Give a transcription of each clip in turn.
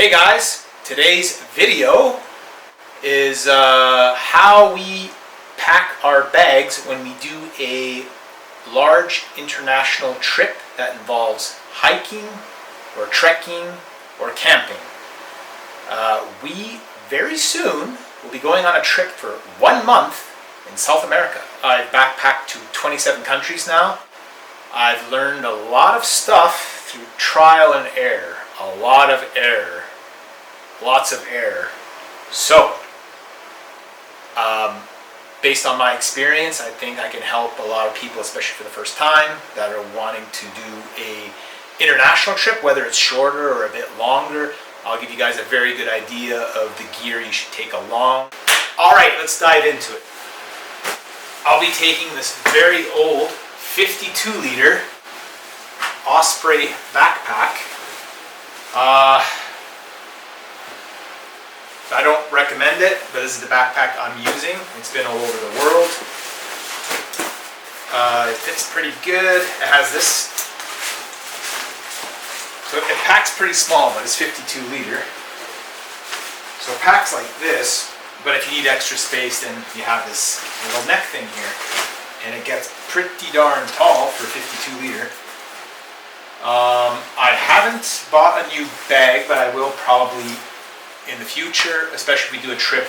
Hey guys, today's video is how we pack our bags when we do a large international trip that involves hiking or trekking or camping. We very soon will be going on a trip for 1 month in South America. I've backpacked to 27 countries now. I've learned a lot of stuff through trial and error. A lot of error. Lots of error. So, based on my experience, I think I can help a lot of people, especially for the first time, that are wanting to do a international trip, whether it's shorter or a bit longer. I'll give you guys a very good idea of the gear you should take along. Alright, let's dive into it. I'll be taking this very old 52-liter Osprey backpack. I don't recommend it, but this is the backpack I'm using. It's been all over the world. It fits pretty good. It has this. So it packs pretty small, but it's 52 liter. So it packs like this, but if you need extra space, then you have this little neck thing here. And it gets pretty darn tall for 52 liter. I haven't bought a new bag, but I will probably in the future, especially if we do a trip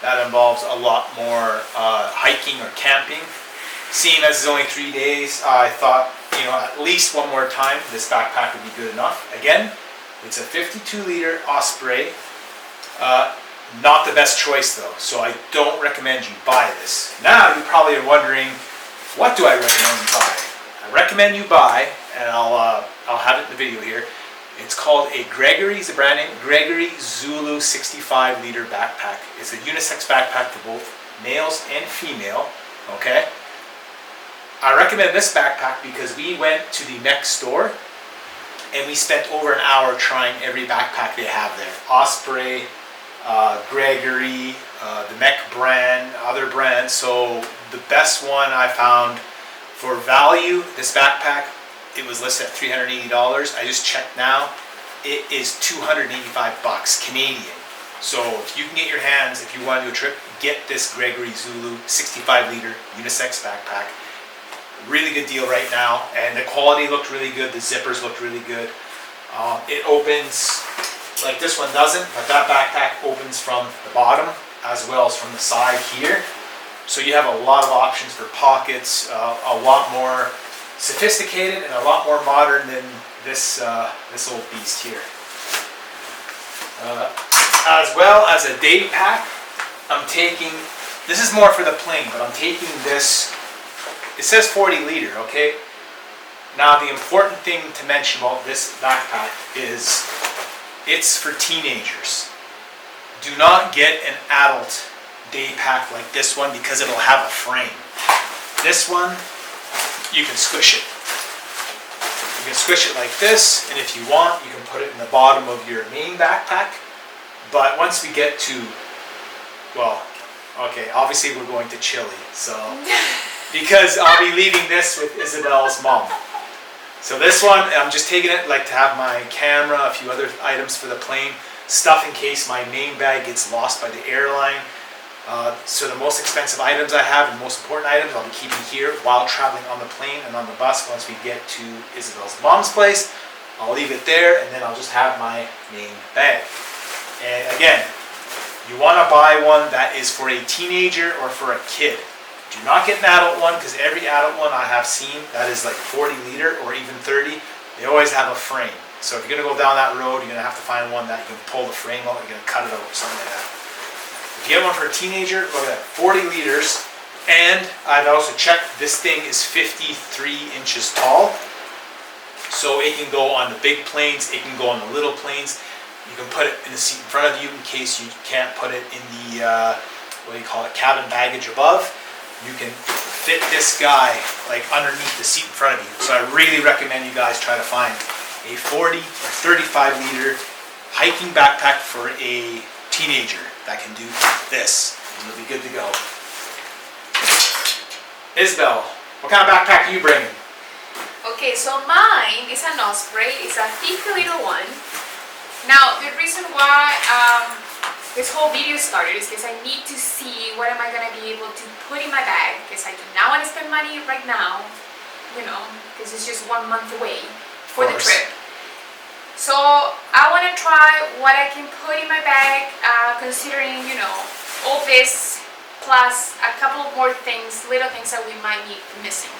that involves a lot more hiking or camping. Seeing as it's only 3 days, I thought, at least one more time, this backpack would be good enough. Again, it's a 52 liter Osprey. Not the best choice though, so I don't recommend you buy this. Now you probably are wondering, what do I recommend you buy? I recommend you buy, and I'll have it in the video here. It's called a Gregory, it's a brand name, Gregory Zulu 65 liter backpack. It's a unisex backpack for both males and female, okay? I recommend this backpack because we went to the next store and we spent over an hour trying every backpack they have there. Osprey, Gregory, the MEC brand, other brands. So the best one I found for value, this backpack, it was listed at $380. I just checked now. It is 285 bucks Canadian. So if you can get your hands, if you want to do a trip, get this Gregory Zulu 65 liter unisex backpack. Really good deal right now, and the quality looked really good. The zippers looked really good. It opens like this one doesn't, but that backpack opens from the bottom as well as from the side here. So you have a lot of options for pockets, a lot more sophisticated and a lot more modern than this this old beast here. As well as a day pack, I'm taking, this is more for the plane, but I'm taking this, it says 40 liter, okay? Now the important thing to mention about this backpack is it's for teenagers. Do not get an adult day pack like this one because it'll have a frame. This one, you can squish it. You can squish it like this, and if you want, you can put it in the bottom of your main backpack. But once we get to, well, okay, obviously we're going to Chile, so, because I'll be leaving this with Isabel's mom. So this one, I'm just taking it like to have my camera, a few other items for the plane, stuff in case my main bag gets lost by the airline. So the most expensive items I have and most important items I'll be keeping here while traveling on the plane and on the bus. Once we get to Isabel's mom's place, I'll leave it there and then I'll just have my main bag. And again, you want to buy one that is for a teenager or for a kid. Do not get an adult one because every adult one I have seen that is like 40 liter or even 30, they always have a frame. So if you're going to go down that road, you're going to have to find one that you can pull the frame out, you're going to cut it out or something like that. If you get one for a teenager, look at that, 40 liters. And I've also checked, this thing is 53 inches tall. So it can go on the big planes, it can go on the little planes. You can put it in the seat in front of you in case you can't put it in the, what do you call it, cabin baggage above. You can fit this guy like underneath the seat in front of you. So I really recommend you guys try to find a 40 or 35 liter hiking backpack for a teenager that can do this, and you'll be good to go. Isabel, what kind of backpack are you bringing? Okay, so mine is an Osprey. It's a 50 liter one. Now, the reason why this whole video started is because I need to see what am I going to be able to put in my bag, because I do not want to spend money right now, you know, because it's just 1 month away for the trip. So I want to try what I can put in my bag, considering, you know, all this plus a couple more things, little things that we might be missing.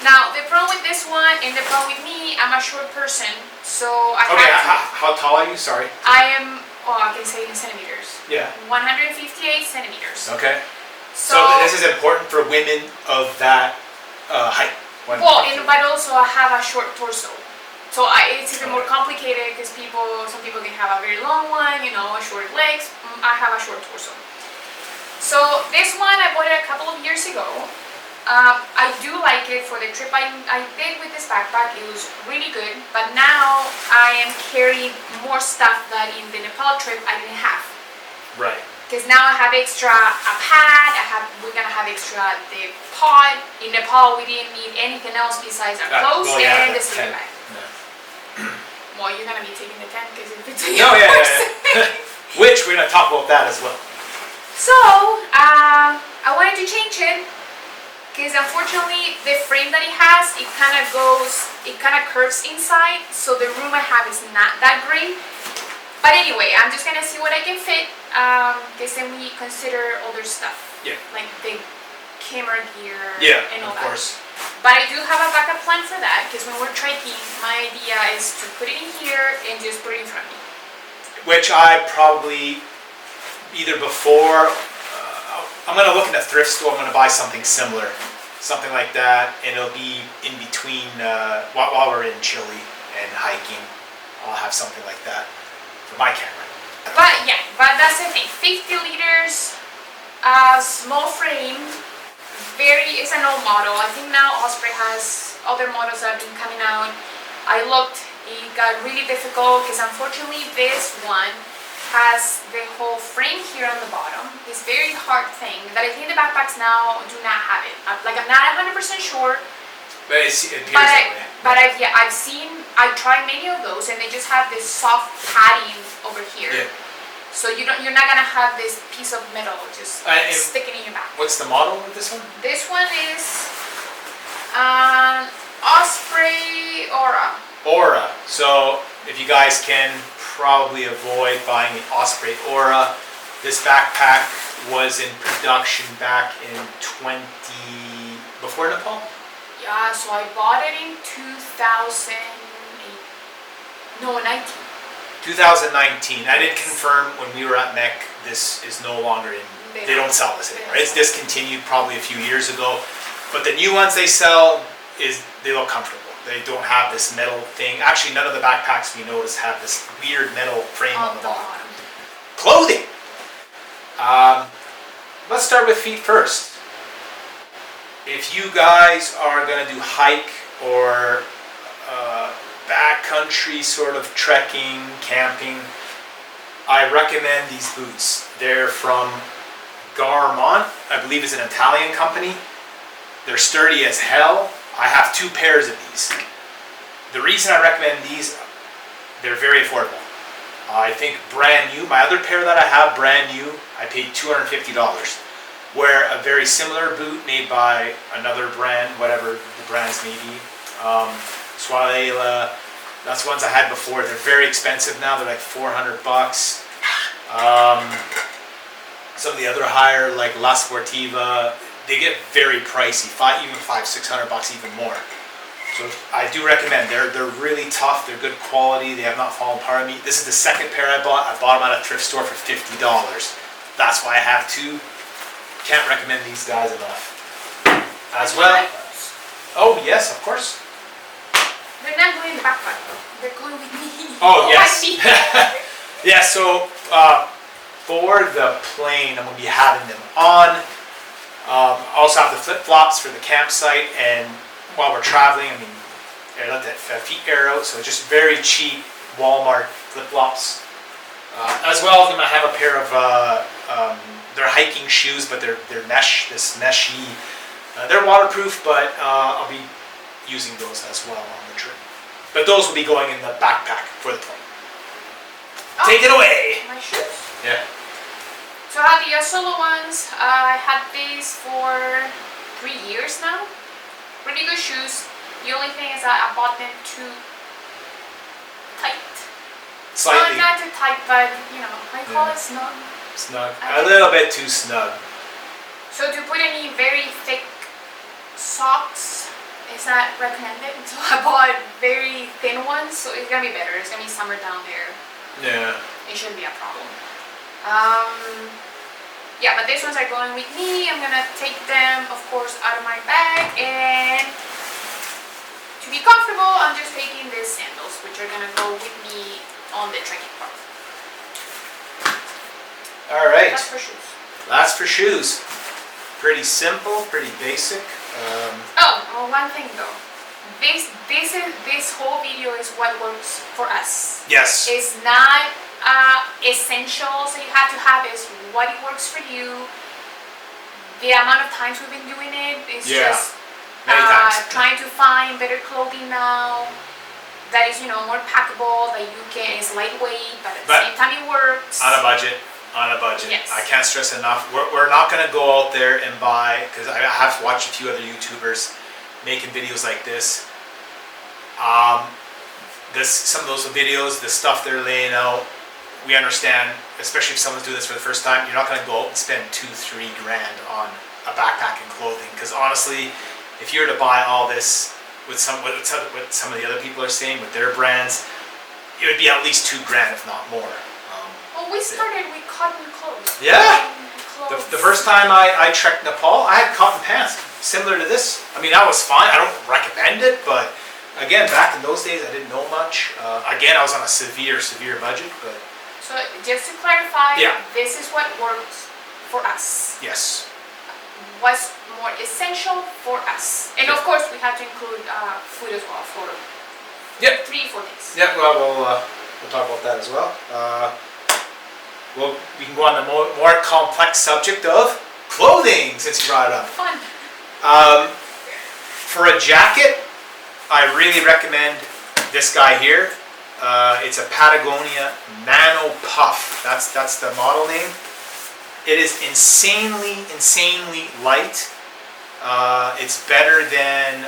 Now, the problem with this one and the problem with me, I'm a short person, so I have to... How tall are you? Sorry. I am, I can say in centimeters. Yeah. 158 centimeters. Okay. So this is important for women of that height. Well, but also I have a short torso. So it's even more complicated because some people can have a very long one, you know, short legs. I have a short torso. So this one I bought it a couple of years ago. I do like it for the trip I did with this backpack. It was really good, but now I am carrying more stuff that in the Nepal trip I didn't have. Right. Because now I have extra a pad, we're gonna have extra the pod. In Nepal we didn't need anything else besides our clothes and the sleeping bag. Yeah. Well, you're gonna be taking the tent because it's between Which we're gonna talk about that as well. So, I wanted to change it. Because unfortunately, the frame that it has, it kind of curves inside, so the room I have is not that great. But anyway, I'm just gonna see what I can fit, because then we consider other stuff. Yeah. Like the camera gear and all that. Of course. But I do have a backup plan for that, because when we're trekking, my idea is to put it in here and just put it in front of me. Which I probably, either before, I'm going to look in the thrift store, I'm going to buy something similar, something like that, and it'll be in between, while we're in Chile and hiking, I'll have something like that for my camera. But that's the thing, 50 liters, small frame, it's an old model. I think now Osprey has other models that have been coming out. I looked, it got really difficult because unfortunately this one has the whole frame here on the bottom. This very hard thing that I think the backpacks now do not have it. Like I'm not 100% sure. But it appears that way. But I've tried many of those and they just have this soft padding over here. Yeah. So you're not gonna have this piece of metal just sticking in your back. What's the model of this one? This one is Osprey Aura. Aura. So if you guys can probably avoid buying the Osprey Aura. This backpack was in production back in before Nepal? Yeah, so I bought it in 2019. 2019. I did confirm when we were at MEC, this is no longer in, they don't sell this anymore. It's discontinued probably a few years ago. But the new ones they sell, they look comfortable. They don't have this metal thing. Actually, none of the backpacks we notice have this weird metal frame on the bottom. Clothing! Let's start with feet first. If you guys are going to do hike or backcountry sort of trekking, camping, I recommend these boots. They're from GARMONT, I believe it's an Italian company. They're sturdy as hell. I have 2 pairs of these. The reason I recommend these, they're very affordable. I think brand new, my other pair that I have brand new, I paid $250. Where a very similar boot made by another brand, whatever the brands may be, Fjallraven, that's ones I had before. They're very expensive now. They're like $400. Some of the other higher, like La Sportiva, they get very pricey, even $500-600 even more. So I do recommend. They're really tough. They're good quality. They have not fallen apart on me. This is the second pair I bought. I bought them at a thrift store for $50. That's why I have 2. Can't recommend these guys enough. As well. Oh yes, of course. They're not going in the backpack though. They're going with me. Oh yes. Yeah. So for the plane, I'm gonna be having them on. I also have the flip-flops for the campsite, and while we're traveling, I mean, I let that feet air out, so just very cheap Walmart flip-flops. As well, I'm gonna have a pair of they're hiking shoes, but they're meshy. They're waterproof, but I'll be using those as well on the trip. But those will be going in the backpack for the plane. Take it away. My shoes. Yeah. So I have the Asolo ones. I had these for 3 years now. Really good shoes. The only thing is that I bought them too tight. Slightly. Not too tight, but you know, I call it snug. Snug. A little bit too snug. So to put any very thick socks is not recommended. So I bought very thin ones, so it's gonna be better. It's gonna be summer down there. Yeah. It shouldn't be a problem. Yeah, but these ones are going with me. I'm gonna take them, of course, out of my bag, and to be comfortable, I'm just taking these sandals, which are gonna go with me on the trekking part. All right. That's for shoes. That's for shoes. Pretty simple, pretty basic. One thing though. This whole video is what works for us. Yes. It's not essential, so you have to have is what it works for you. The amount of times we've been doing it is just many times. trying to find better clothing now that is, you know, more packable, that you can, is lightweight, but at the same time it works. On a budget. On a budget. Yes. I can't stress enough. We're not going to go out there and buy, because I have watched a few other YouTubers making videos like this. Some of those videos, the stuff they're laying out, we understand, especially if someone's doing this for the first time, you're not going to go out and spend $2-3 grand on a backpack and clothing. Because honestly, if you were to buy all this with what some of the other people are saying with their brands, it would be at least $2 grand, if not more. Well, we started with cotton clothes. Yeah. The first time I trekked Nepal, I had cotton pants similar to this. I mean, that was fine. I don't recommend it, but again, back in those days, I didn't know much. Again, I was on a severe budget, but. So just to clarify, Yeah. this is what works for us. Yes. What's more essential for us. And of course, we have to include food as well for 3-4 days. Yeah, well, we'll talk about that as well. We can go on the more complex subject of clothing, since you brought it up. Fun. For a jacket, I really recommend this guy here. It's a Patagonia Nano Puff. That's the model name. It is insanely light. It's better than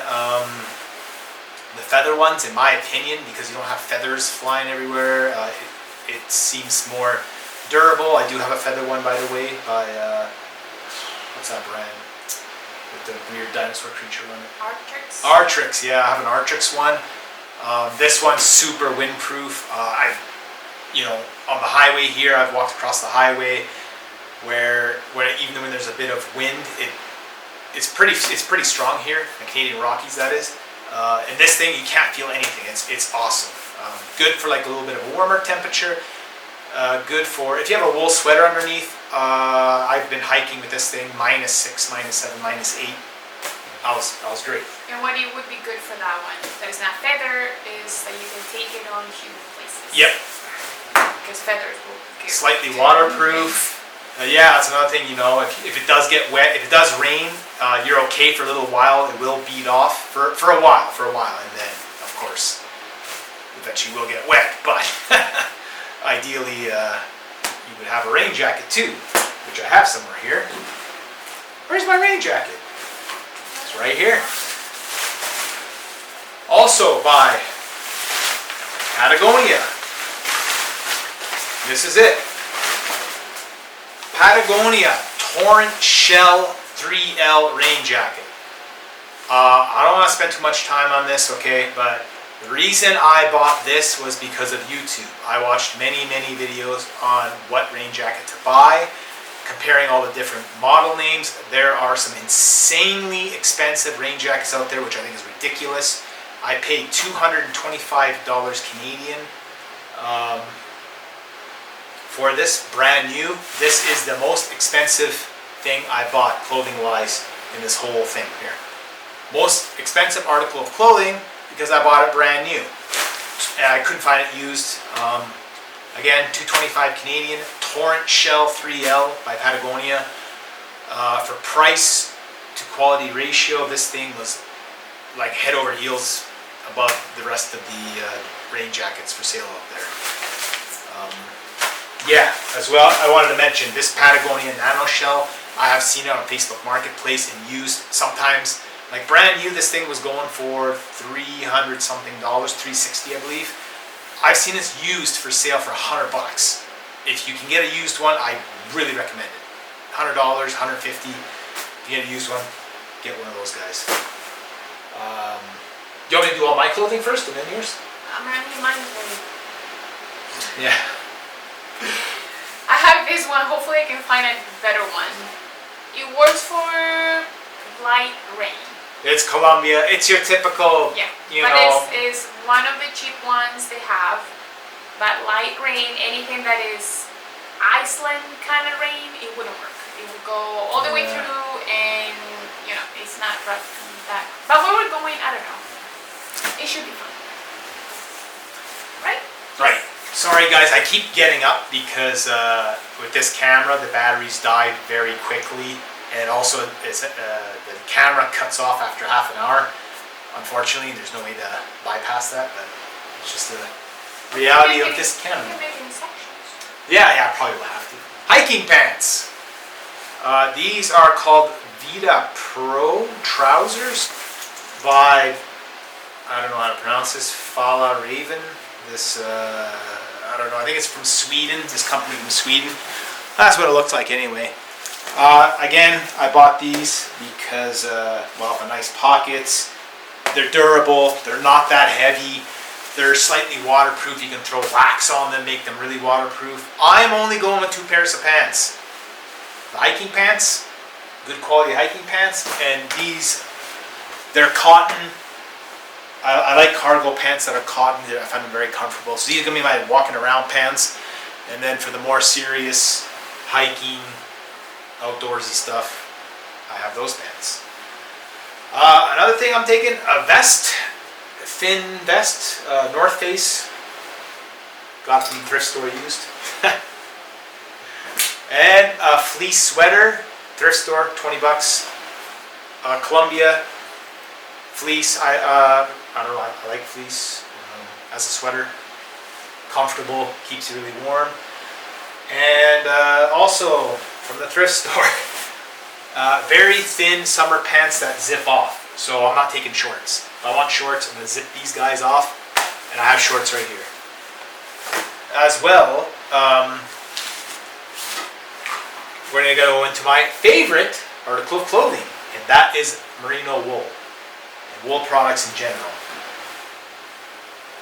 the feather ones, in my opinion, because you don't have feathers flying everywhere. It seems more durable. I do have a feather one, by the way, by what's that brand with the weird dinosaur creature on it? Artrix. Artrix, yeah, I have an Artrix one. This one's super windproof. On the highway here, I've walked across the highway where even when there's a bit of wind, it's pretty strong here, the Canadian Rockies, that is. And this thing, you can't feel anything. It's awesome. Good for like a little bit of a warmer temperature. Good for if you have a wool sweater underneath. I've been hiking with this thing, -6, -7, -8. I was great. And what it would be good for that one that is not feather is that you can take it on humid places. Yep. Because feathers will get Slightly waterproof. Yeah, that's another thing. You know, if it does get wet, if it does rain, you're okay for a little while. It will bead off for a while, and then of course, eventually will get wet. But ideally, you would have a rain jacket too, which I have somewhere here. Where's my rain jacket? It's right here. Also by Patagonia. This is it. Patagonia Torrentshell 3L rain jacket. I don't want to spend too much time on this, okay, but the reason I bought this was because of YouTube. I watched many videos on what rain jacket to buy, comparing all the different model names. There are some insanely expensive rain jackets out there, which I think is ridiculous. I paid $225 Canadian for this, brand new. This is the most expensive thing I bought clothing-wise in this whole thing here. Most expensive article of clothing because I bought it brand new. And I couldn't find it used. Again, $225 Canadian, Torrentshell 3L by Patagonia. For price to quality ratio, this thing was like head over heels above the rest of the rain jackets for sale out there. Yeah, as well, I wanted to mention this Patagonia Nano shell. I have seen it on Facebook Marketplace and used sometimes. Like brand new, this thing was going for $300 something, $360 I believe. I've seen this used for sale for $100. If you can get a used one, I really recommend it. $100, $150. If you get a used one, get one of those guys. Do you want me to do all my clothing first and then yours? I mean, mine is ready. Yeah. I have this one. Hopefully I can find a better one. It works for light rain. It's Columbia. It's your typical, Yeah, you but know. it's one of the cheap ones they have. But light rain, anything that is Iceland kind of rain, it wouldn't work. It would go all the way through, and you know, it's not rough that. But where we're going, I don't know. It should be fun, right? Right. Sorry guys, I keep getting up because with this camera the batteries died very quickly, and also the camera cuts off after half an hour. Unfortunately, there's no way to bypass that, but it's just the reality of this camera. You can make it in sections. Yeah, probably will have to. Hiking pants. These are called Vidda Pro trousers by, I don't know how to pronounce this, Fjallraven. This, I don't know, I think it's from Sweden, this company from Sweden. That's what it looks like anyway. Again, I bought these because, well, the nice pockets. They're durable, they're not that heavy. They're slightly waterproof. You can throw wax on them, make them really waterproof. I'm only going with 2 pairs of pants. The hiking pants, good quality hiking pants, and these, they're cotton. I like cargo pants that are cotton. I find them very comfortable. So these are going to be my walking around pants. And then for the more serious hiking, outdoorsy stuff, I have those pants. Another thing I'm taking, a vest, a thin vest, North Face. Got from the thrift store used. And a fleece sweater, thrift store, 20 bucks. Columbia fleece, I don't know, I like fleece as a sweater. Comfortable, keeps you really warm. And also from the thrift store, very thin summer pants that zip off. So I'm not taking shorts. If I want shorts, I'm going to zip these guys off. And I have shorts right here. As well, we're going to go into my favorite article of clothing. And that is merino wool. And wool products in general.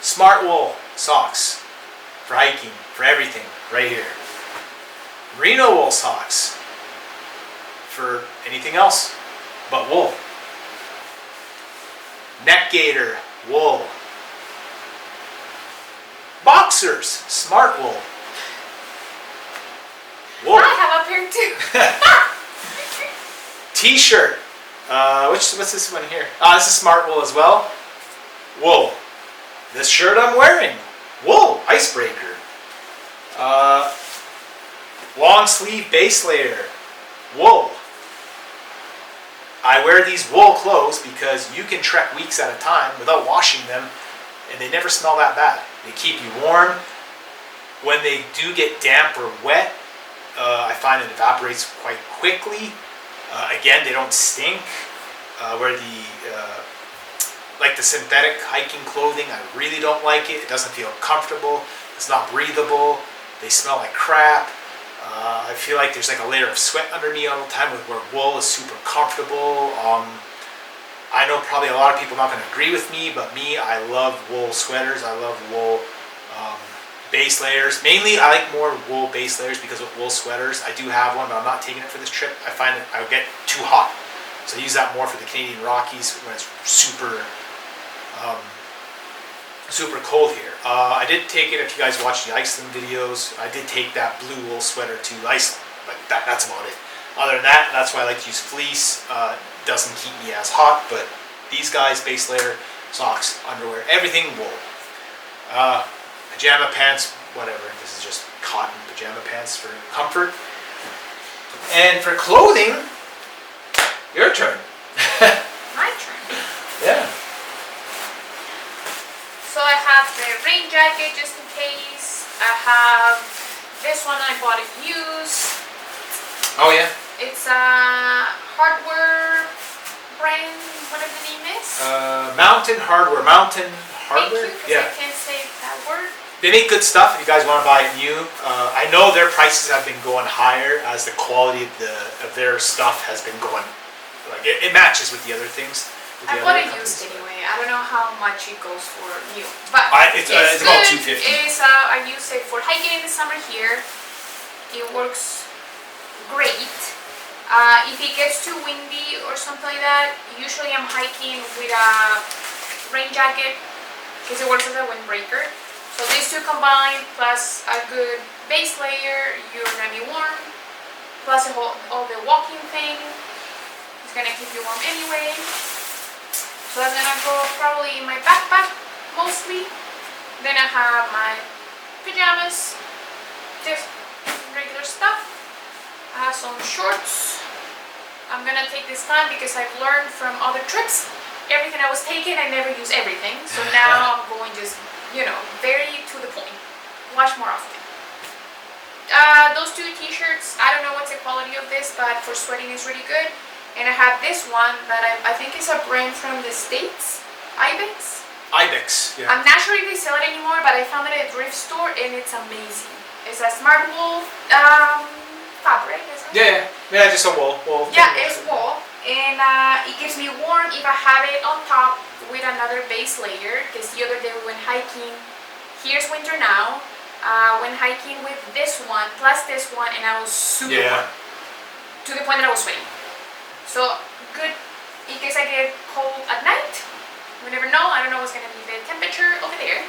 Smartwool socks. For hiking, for everything, right here. Merino wool socks. For anything else but wool. Neck gaiter, wool. Boxers, Smartwool. Wool. I have a pair too. T-shirt. What's this one here? This is Smartwool as well. Wool. This shirt I'm wearing. Wool, icebreaker. Long sleeve base layer. Wool. I wear these wool clothes because you can trek weeks at a time without washing them, and they never smell that bad. They keep you warm. When they do get damp or wet, I find it evaporates quite quickly. Again, they don't stink. Where like the synthetic hiking clothing, I really don't like it. It doesn't feel comfortable. It's not breathable. They smell like crap. I feel like there's like a layer of sweat under me all the time, where wool is super comfortable. I know probably a lot of people are not going to agree with me, but me, I love wool sweaters. I love wool base layers. Mainly, I like more wool base layers because of wool sweaters. I do have one, but I'm not taking it for this trip. I find that I would get too hot. So I use that more for the Canadian Rockies when it's super cold here. I did take it, if you guys watch the Iceland videos, I did take that blue wool sweater to Iceland, but that's about it. Other than that, that's why I like to use fleece. Doesn't keep me as hot, but these guys, base layer, socks, underwear, everything wool. Pajama pants, whatever. This is just cotton pajama pants for comfort. And for clothing, your turn. My turn. Yeah. So I have the rain jacket just in case. I have this one bought it used. Oh yeah. It's a Hardwear brand, whatever the name is. Mountain Hardwear. Mountain Hardwear? Thank you, because I can't say that word. They make good stuff if you guys want to buy it new. I know their prices have been going higher as the quality of their stuff has been going, like it matches with the other things. I bought it used anyway. I don't know how much it goes for new, but it's about $250. I use it for hiking in the summer here. It works great. If it gets too windy or something like that, usually I'm hiking with a rain jacket because it works as a windbreaker. So these two combined, plus a good base layer, you're gonna be warm. Plus all the walking thing is gonna keep you warm anyway. So I'm gonna go probably in my backpack mostly. Then I have my pajamas, just regular stuff. I have some shorts. I'm gonna take this time because I've learned from other trips. Everything I was taking, I never use everything. So now I'm going just, very to the point. Wash more often. Those two t-shirts, I don't know what's the quality of this, but for sweating is really good. And I have this one that I think is a brand from the States, Ibex. Ibex, yeah. I'm not sure if they sell it anymore, but I found it at a thrift store and it's amazing. It's a Smartwool fabric, isn't it? Yeah, just a wool. Yeah, it's wool. And it keeps me warm if I have it on top with another base layer. Because the other day we went hiking, here's winter now, went hiking with this one, plus this one, and I was super warm. To the point that I was sweating. So good in case I get cold at night. We never know. I don't know what's going to be the temperature over there.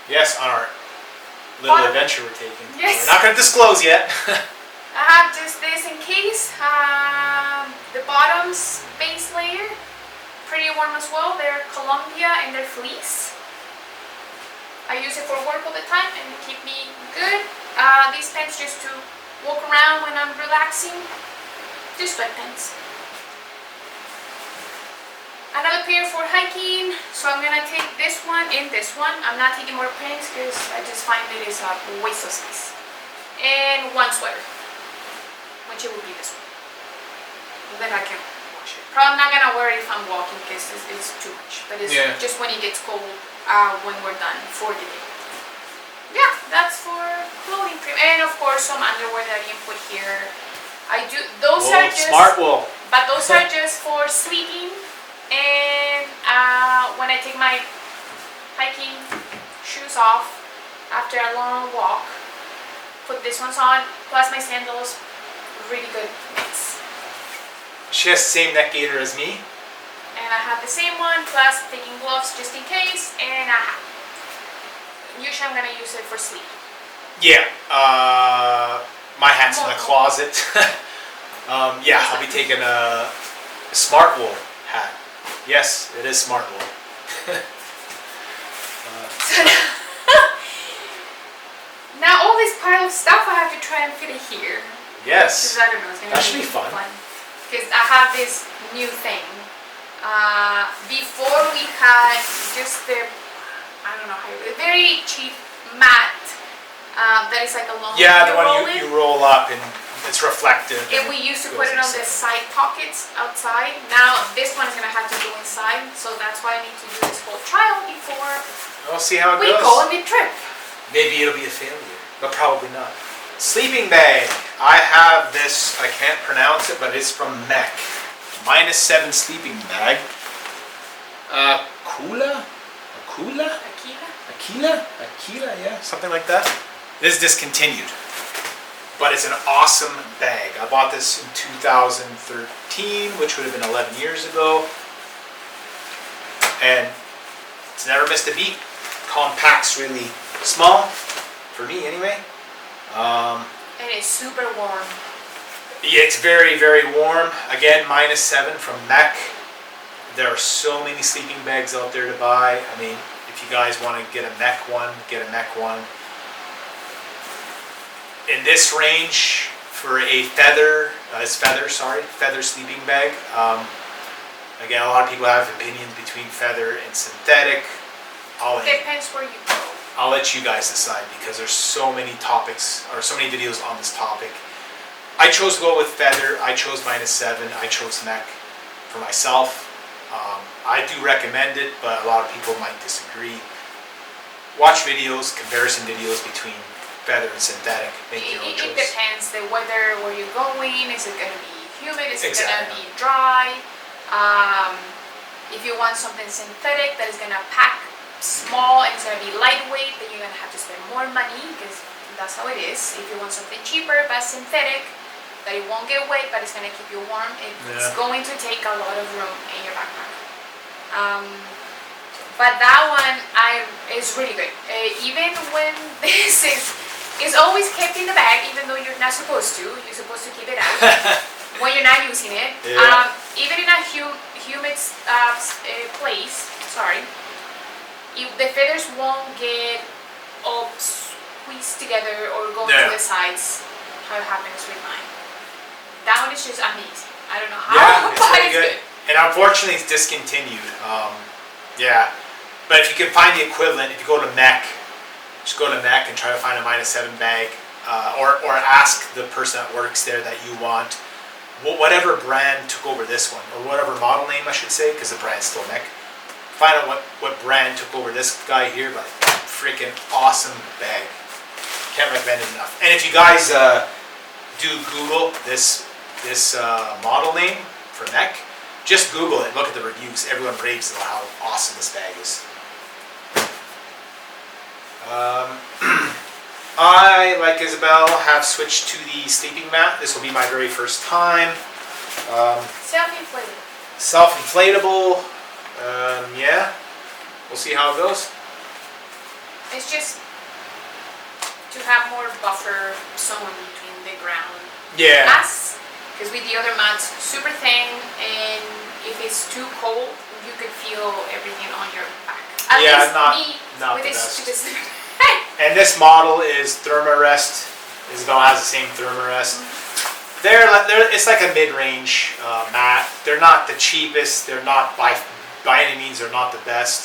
Yes, on our little adventure we're taking. Yes. We're not going to disclose yet. I have just this in case. The bottom's base layer, pretty warm as well. They're Columbia and they're fleece. I use it for work all the time and they keep me good. These pants just to walk around when I'm relaxing. Just sweatpants. Another pair for hiking, so I'm gonna take this one and this one. I'm not taking more pants because I just find it is a waste of space. And one sweater, which it will be this one. Then I can wash it. Probably not gonna wear it if I'm walking because it's too much. But it's just when it gets cold when we're done for the day. Yeah, that's for clothing. And of course some underwear that I didn't put here. Those are just Smartwool. But those are just for sleeping. And when I take my hiking shoes off after a long walk, put this ones on, plus my sandals, really good mix. She has the same neck gaiter as me. And I have the same one, plus taking gloves just in case, and a hat. Usually I'm gonna use it for sleep. Yeah, my hat's in the closet. Yeah, I'll be taking a Smartwool hat. Yes, it is Smartwool. Now all this pile of stuff I have to try and fit it here. Yes. I don't know, it's gonna be fun. Because I have this new thing. Before we had just the, I don't know how you, very cheap mat that is like a long. Yeah, the one you roll up and it's reflective. And we used to put it on the side pockets outside. Now this one is gonna have to go inside, so that's why I need to do this whole trial before we'll see how it we goes. go on the trip. Maybe it'll be a failure, but probably not. Sleeping bag. I have this, I can't pronounce it, but it's from MISC. -7 sleeping bag. Aquila, yeah, something like that. This is discontinued, but it's an awesome bag. I bought this in 2013, which would have been 11 years ago, and it's never missed a beat. Compact's really small, for me anyway. And it's super warm. Yeah, it's very, very warm. Again, -7 from MISC. There are so many sleeping bags out there to buy. I mean, if you guys want to get a MISC one, get a MISC one. In this range, for a feather sleeping bag. Again, a lot of people have opinions between feather and synthetic. Depends where you go. I'll let you guys decide because there's so many topics or so many videos on this topic. I chose to go with feather. I chose -7. I chose neck for myself. I do recommend it, but a lot of people might disagree. Watch videos, comparison videos between feather and synthetic. Make your own choice. It depends the weather, where you're going. Is it going to be humid? Is it Exactly. going to be dry? If you want something synthetic that is going to pack small and it's going to be lightweight, then you're going to have to spend more money because that's how it is. If you want something cheaper but synthetic, that it won't get wet but it's going to keep you warm, it's going to take a lot of room in your backpack. But that one is really good. Even when this is always kept in the bag, even though you're not supposed to. You're supposed to keep it out when you're not using it. Yeah. Even in a humid place, sorry, the feathers won't get all squeezed together or go to the sides. How it happens with mine. That one is just amazing. I don't know how, Yeah, it's but very it's good. And unfortunately, it's discontinued. Yeah, but if you can find the equivalent, if you go to MEC, just go to MEC and try to find a -7 bag, or ask the person that works there that you want, whatever brand took over this one, or whatever model name I should say, because the brand's still MEC. Find out what brand took over this guy here, but freaking awesome bag. Can't recommend it enough. And if you guys do Google this model name for MEC, just Google it, look at the reviews. Everyone raves about how awesome this bag is. I, like Isabel, have switched to the sleeping mat. This will be my very first time. self-inflatable. Self-inflatable. Yeah, we'll see how it goes. It's just to have more buffer zone between the ground. Yeah. Us, because with the other mats, super thin, and if it's too cold, you could feel everything on your back. At least not with the this best. stupid slipper. And this model is Thermarest. Isabel has the same Thermarest. It's like a mid-range mat. They're not the cheapest. They're not by any means. They're not the best.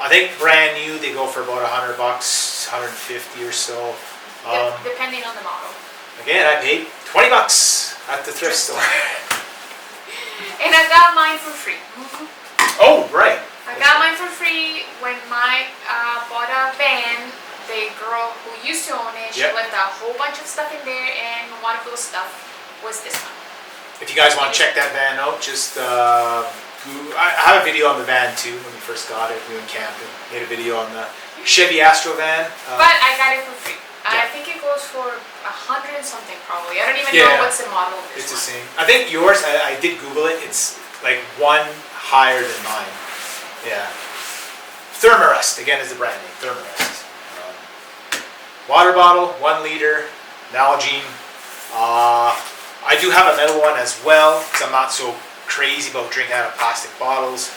I think brand new they go for about $100, 150 or so. Depending on the model. Again, I paid $20 at the thrift store. And I got mine for free. Oh, right. I got mine for free when I bought a van. The girl who used to own it, she left a whole bunch of stuff in there, and one of those stuff was this one. If you guys want to check that van out, just I have a video on the van too. When we first got it, we went camping. Made a video on the Chevy Astro van. But I got it for free. Yeah. I think it goes for $100 and something probably. I don't even know what's the model of this It's one. the same. I think yours, I did Google it, it's like one higher than mine. Yeah. Thermarest, again, is the brand name, Thermarest. Water bottle, 1 liter, Nalgene. I do have a metal one as well, because I'm not so crazy about drinking out of plastic bottles.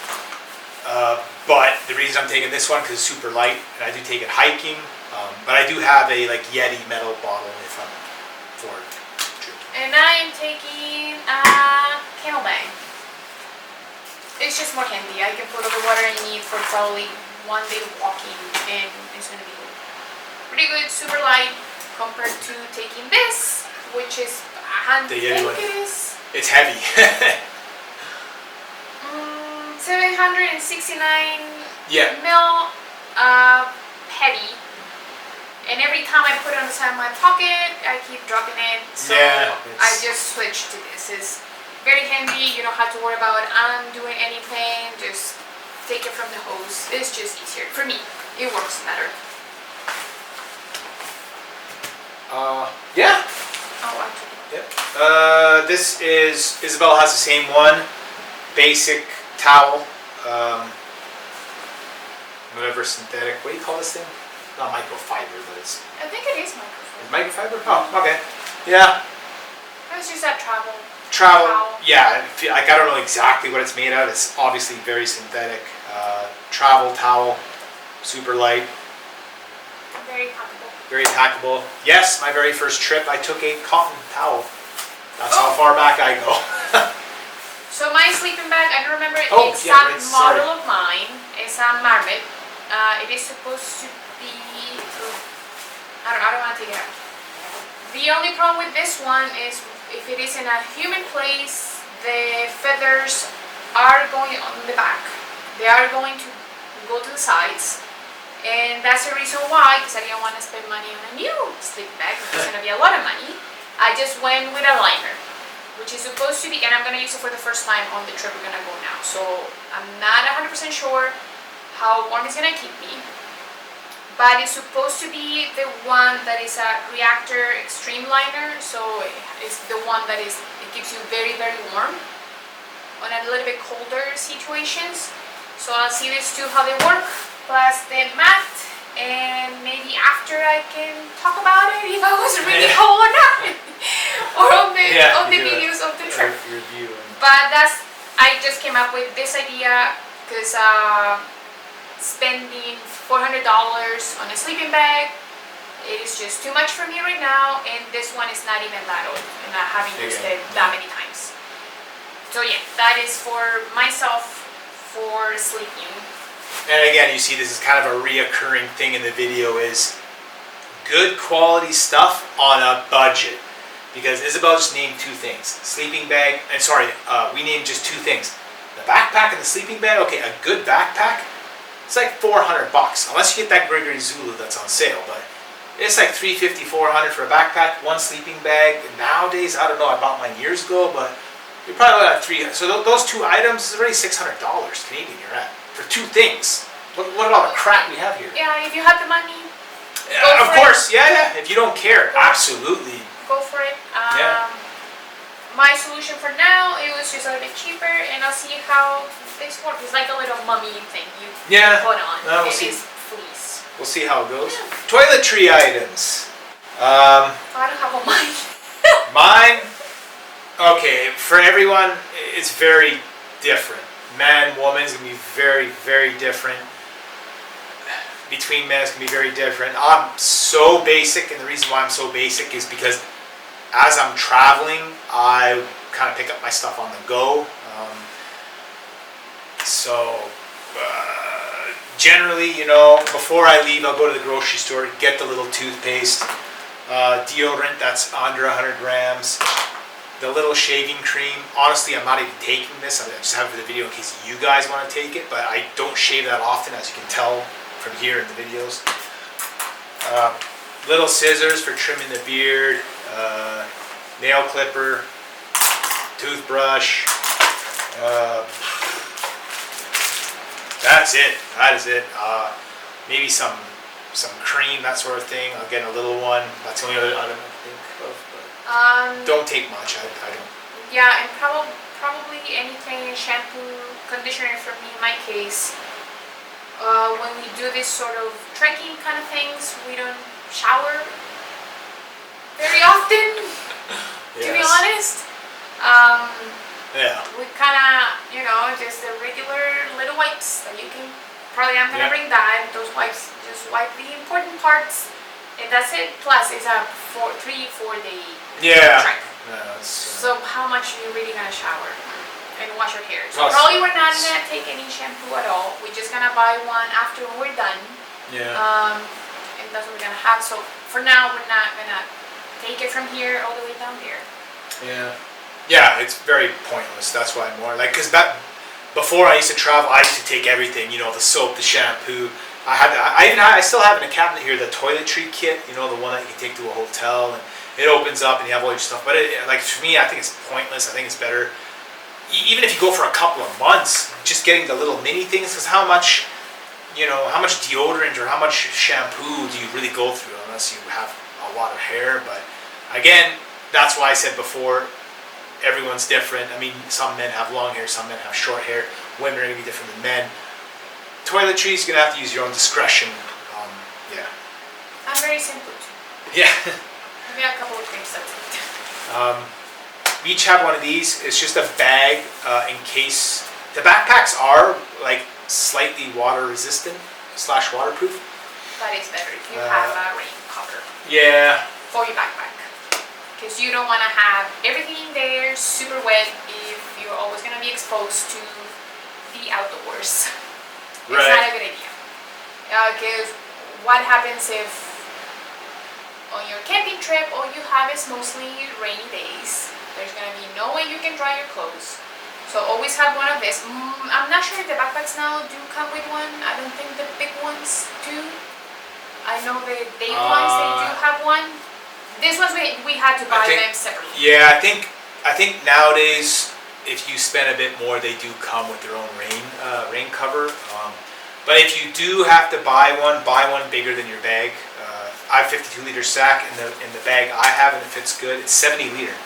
But the reason I'm taking this one, because it's super light, and I do take it hiking. But I do have a like Yeti metal bottle if I'm for drinking. And I am taking a camel bag. It's just more handy. I can put all the water I need for probably one day of walking, and it's gonna be pretty good, super light compared to taking this, which is I think it is. It's heavy. 769 mil heavy. And every time I put it on the side of my pocket, I keep dropping it. So I just switched to this. It's very handy. You don't have to worry about undoing anything. Just take it from the hose. It's just easier. For me, it works better. Yeah. Oh, actually. Yep. This is, Isabel has the same one. Basic towel. Whatever synthetic. What do you call this thing? Not microfiber, but it's... I think it is microfiber. Is microfiber? Oh, okay. Yeah. It's just that travel. Towel. Yeah, I don't know exactly what it's made out of. It's obviously very synthetic. Travel towel, super light. Very packable. Very packable. Yes, my very first trip, I took a cotton towel. That's how far back I go. So my sleeping bag, I don't remember the Oh, exact yeah, right, model of mine. It's a Marmot. It is supposed to I don't want to take it out. The only problem with this one is if it is in a humid place, the feathers are going on the back. They are going to go to the sides. And that's the reason why, because I didn't want to spend money on a new sleeping bag. It's going to be a lot of money. I just went with a liner, which is supposed to be, and I'm going to use it for the first time on the trip we're going to go now. So I'm not 100% sure how warm it's going to keep me. But it's supposed to be the one that is a reactor extreme liner. So it's the one that is, it keeps you very, very warm on a little bit colder situations. So I'll see these two how they work, plus the mat, and maybe after I can talk about it if I was really cold or not, or on the videos of the trip. But I just came up with this idea because spending $400 on a sleeping bag, it is just too much for me right now, and this one is not even that old, and I haven't used it that many times. So yeah, that is for myself for sleeping. And again, you see this is kind of a reoccurring thing in the video, is good quality stuff on a budget. Because Isabel just named two things. Sleeping bag, and sorry, we named just two things. The backpack and the sleeping bag. Okay, a good backpack, it's like $400. Unless you get that Gregory Zulu that's on sale. But it's like $350, $400 for a backpack. One sleeping bag. Nowadays, I don't know, I bought mine years ago, but you're probably at $300. So those two items is already $600 Canadian you're at. For two things. Look at all the crap we have here. Yeah, if you have the money. Of course, yeah. If you don't care, absolutely. Go for it. Yeah. My solution for now, it was just a little bit cheaper, and I'll see how this works. It's like a little mummy thing you put on. We'll it see. is fleece. We'll see how it goes. Yeah. Toiletry items. I don't have all mine. Mine, okay, for everyone, it's very different. Man, woman is going to be very, very different. Between men, it's going to be very different. I'm so basic, and the reason why I'm so basic is because as I'm traveling, I kind of pick up my stuff on the go. Generally, before I leave, I'll go to the grocery store, get the little toothpaste, deodorant that's under 100 grams, the little shaving cream. Honestly, I'm not even taking this. I just have it for the video in case you guys want to take it, but I don't shave that often, as you can tell from here in the videos. Little scissors for trimming the beard, nail clipper, toothbrush. That's it. That is it. Maybe some cream, that sort of thing. I'll get a little one. That's the only other item I think of. But don't take much. I don't. Yeah, and probably anything, shampoo, conditioner for me in my case. When we do this sort of trekking kind of things, we don't shower very often, to be honest. We kind of, just the regular little wipes that you can, I'm going to bring that. Those wipes just wipe the important parts, and that's it. Plus, it's a 3-4 day trek. So how much are you really going to shower and wash your hair? So probably we're not going to take any shampoo at all. We're just going to buy one after we're done. And that's what we're going to have. So for now, we're not going to take it from here all the way down there. Yeah, it's very pointless. That's why I'm more because before I used to travel, I used to take everything. The soap, the shampoo. I still have in a cabinet here the toiletry kit. The one that you can take to a hotel, and it opens up and you have all your stuff. But for me, I think it's pointless. I think it's better, even if you go for a couple of months, just getting the little mini things. Because how much deodorant or how much shampoo do you really go through unless you have a lot of hair? But again, that's why I said before, everyone's different. I mean, some men have long hair, some men have short hair. Women are going to be different than men. Toiletries, you're going to have to use your own discretion. I'm very simple too. Yeah. Maybe a couple of things, that's it. We each have one of these. It's just a bag in case. The backpacks are slightly water resistant / waterproof. But it's better if you have a rain cover. Yeah. For your backpack. Because you don't want to have everything in there super wet if you're always going to be exposed to the outdoors. It's not a good idea. Because what happens if on your camping trip all you have is mostly rainy days. There's gonna be no way you can dry your clothes. So always have one of this. I'm not sure if the backpacks now do come with one. I don't think the big ones do. I know the day ones, they do have one. These ones we had to buy them separately. Yeah, I think nowadays if you spend a bit more, they do come with their own rain cover. But if you do have to buy one bigger than your bag. I have 52-liter sack in the bag I have, and it fits good. It's 70 liter,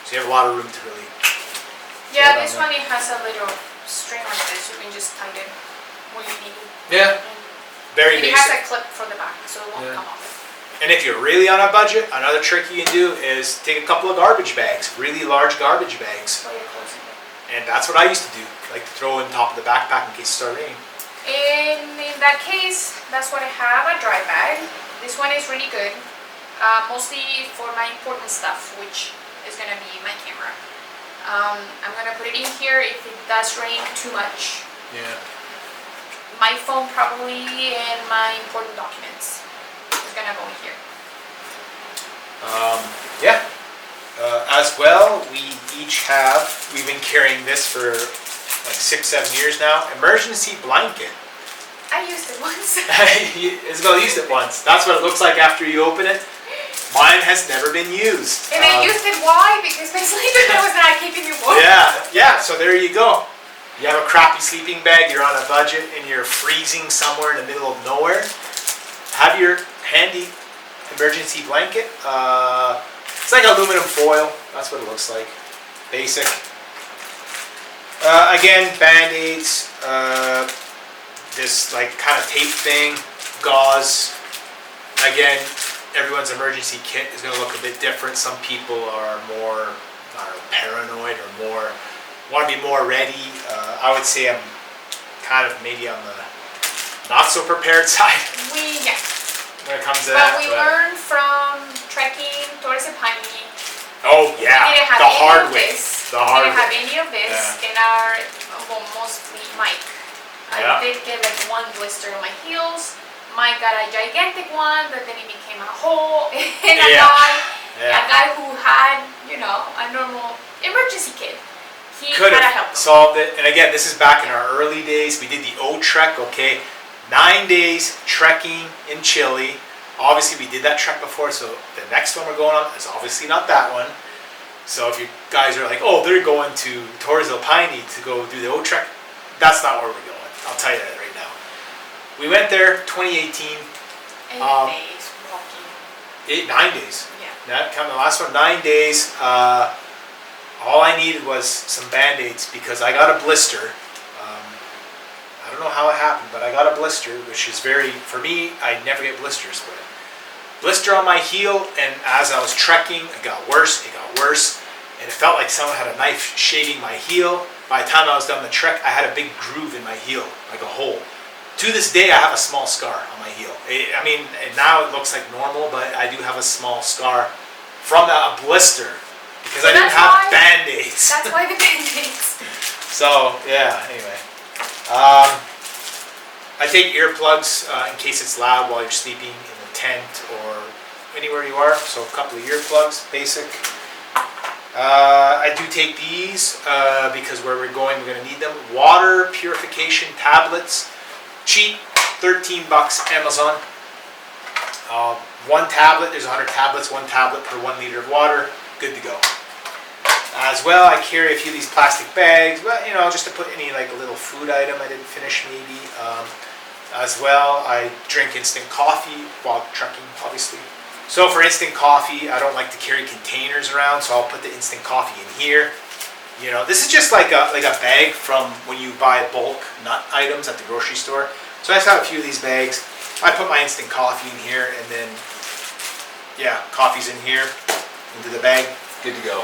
so you have a lot of room to really. Yeah, this one it has a little string on it, so you can just tighten when you need it. Yeah, very basic. It has a clip for the back, so it won't come off. And if you're really on a budget, another trick you can do is take a couple of garbage bags, really large garbage bags. Put your clothes in there. And that's what I used to do, like to throw in top of the backpack in case it started raining. In that case, that's what I have, a dry bag. This one is really good, mostly for my important stuff, which is going to be my camera. I'm going to put it in here if it does rain too much. Yeah. My phone probably and my important documents is going to go in here. Yeah. As well, we've been carrying this for like 6-7 years now, emergency blanket. I used it once. Isabel used it once. That's what it looks like after you open it. Mine has never been used. And I used it, why? Because my sleeping bag was not keeping me warm. Yeah, so there you go. You have a crappy sleeping bag, you're on a budget, and you're freezing somewhere in the middle of nowhere. Have your handy emergency blanket. It's like aluminum foil. That's what it looks like. Basic. Again, Band-Aids. This like kind of tape thing. Gauze. Again, everyone's emergency kit is going to look a bit different. Some people are more paranoid or want to be more ready. I would say I'm kind of maybe on the not so prepared side when it comes to that. But we learned from trekking Torrentshell. Oh yeah, the Hardwear. We didn't have any of this in our, mostly Mike. I did get like one blister on my heels. Mike got a gigantic one, but then it became a hole in a guy who had, a normal emergency kit. He could had have solved it. And again, this is back in our early days. We did the O-Trek, okay? 9 days trekking in Chile. Obviously, we did that trek before, so the next one we're going on is obviously not that one. So if you guys are like, oh, they're going to Torrentshell to go do the O-Trek, that's not where we're going. I'll tell you that right now. We went there 2018. 8 days walking. 9 days. Yeah. The last one, 9 days. All I needed was some Band-Aids because I got a blister. I don't know how it happened, but I got a blister, which is for me, I never get blisters, but blister on my heel, and as I was trekking, it got worse, and it felt like someone had a knife shaving my heel. By the time I was done the trek, I had a big groove in my heel, like a hole. To this day, I have a small scar on my heel. Now it looks like normal, but I do have a small scar from a blister because I didn't have Band-Aids. That's why the Band-Aids. So, yeah, anyway. I take earplugs in case it's loud while you're sleeping in the tent or anywhere you are. So a couple of earplugs, basic. I do take these because where we're going, we're going to need them. Water purification tablets. Cheap, $13 Amazon. One tablet, there's 100 tablets, one tablet per 1 liter of water. Good to go. As well, I carry a few of these plastic bags, but just to put any like a little food item I didn't finish maybe. As well, I drink instant coffee while trekking, obviously. So for instant coffee, I don't like to carry containers around, so I'll put the instant coffee in here. This is just like a bag from when you buy bulk nut items at the grocery store. So I just have a few of these bags. I put my instant coffee in here, and then coffee's in here into the bag. Good to go.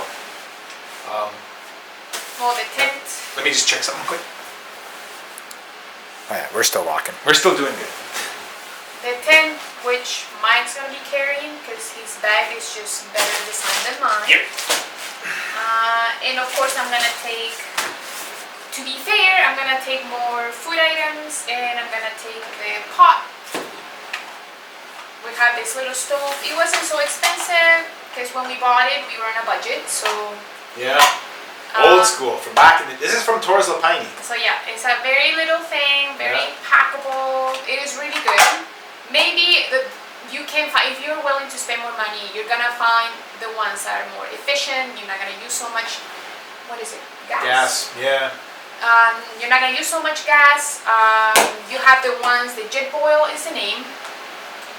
The tent. Let me just check something quick. Oh yeah, we're still walking. We're still doing good. The tent, which Mike's going to be carrying because his bag is just better designed than mine. Yep. And of course I'm going to take, to be fair, I'm going to take more food items and I'm going to take the pot. We have this little stove. It wasn't so expensive because when we bought it, we were on a budget. So Yeah. Old school from back in the. This is from Torrentshell. So yeah, it's a very little thing, very packable. It is really good. Maybe you can find, if you're willing to spend more money, you're gonna find the ones that are more efficient. You're not gonna use so much. What is it? Gas. Yeah. You're not gonna use so much gas. You have the ones. The jet boil is the name,